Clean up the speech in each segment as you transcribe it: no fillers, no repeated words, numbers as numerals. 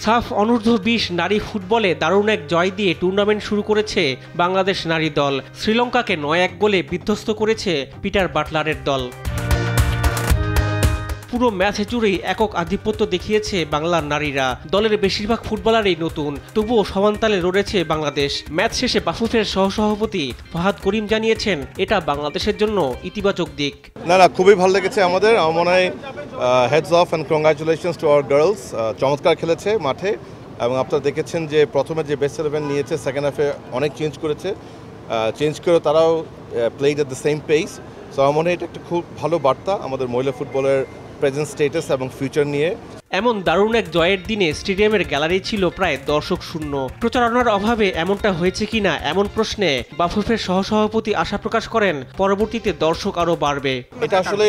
সাফ অনূর্ধ্ব-20 নারী ফুটবলে দারুণ এক জয় দিয়ে টুর্নামেন্ট শুরু করেছে বাংলাদেশ নারী দল। শ্রীলঙ্কাকে ৯-১ গোলে বিধ্বস্ত করেছে পিটার বাটলারের দল। পুরো ম্যাচ জুড়েই একক আধিপত্য দেখিয়েছে বাংলার নারীরা। দলের বেশিরভাগ ফুটবলারই নতুন, তবুও সমানতালে লড়েছে বাংলাদেশ। ম্যাচ শেষে বাফুফের সহসভাপতি ফাহাদ করিম জানিয়েছেন, এটা বাংলাদেশের জন্য ইতিবাচক দিক। না, খুবই ভালো লেগেছে আমাদের। আমার মনে হয় hats off and congratulations to our girls. চমৎকার খেলেছে মাঠে, এবং আপনারা দেখেছেন যে প্রথমে যে বেস্ট 11 নিয়েছে, সেকেন্ড হাফে অনেক চেঞ্জ করেছে। চেঞ্জ করে তারাও played at the same pace. So আমার মনে হয় এটা একটা খুব ভালো বার্তা আমাদের মহিলা ফুটবলের প্রেজেন্ট স্ট্যাটাস এবং ফিউচার নিয়ে। এমন দারুণ এক জয়ের দিনে স্টেডিয়ামের গ্যালারি ছিল প্রায় দর্শক শূন্য। প্রচারণার অভাবে এমনটা হয়েছে কিনা এমন প্রশ্নে বাফুফের সহসভাপতি আশা প্রকাশ করেন, পরবর্তীতে দর্শক আরও বাড়বে। এটা আসলে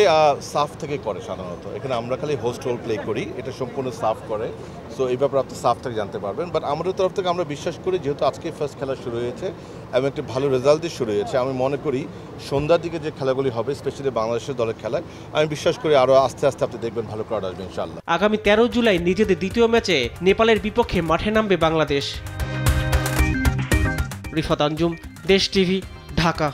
সাফ থেকে করে সাধারণত, এখানে আমরা খালি হোস্ট রোল প্লে করি, এটা সম্পূর্ণ সাফ করে। সো এই ব্যাপারে আপনি সাফ থেকে জানতে পারবেন। বাট আমাদের তরফ থেকে আমরা বিশ্বাস করি, যেহেতু আজকে ফার্স্ট খেলা শুরু হয়েছে এবং একটি ভালো রেজাল্ট দিয়ে শুরু হয়েছে, আমি মনে করি সন্ধ্যার দিকে যে খেলাগুলি হবে, স্পেশালি বাংলাদেশের দলের খেলায়, আমি বিশ্বাস করি আরও আস্তে আস্তে আপনি দেখবেন ভালো ক্রাউড আসবে ইনশাআল্লাহ। আগামী 13 জুলাই নিজেদের দ্বিতীয় ম্যাচে নেপালের বিপক্ষে মাঠে নামবে বাংলাদেশ। রিফাত আঞ্জুম, দেশ টিভি, ঢাকা।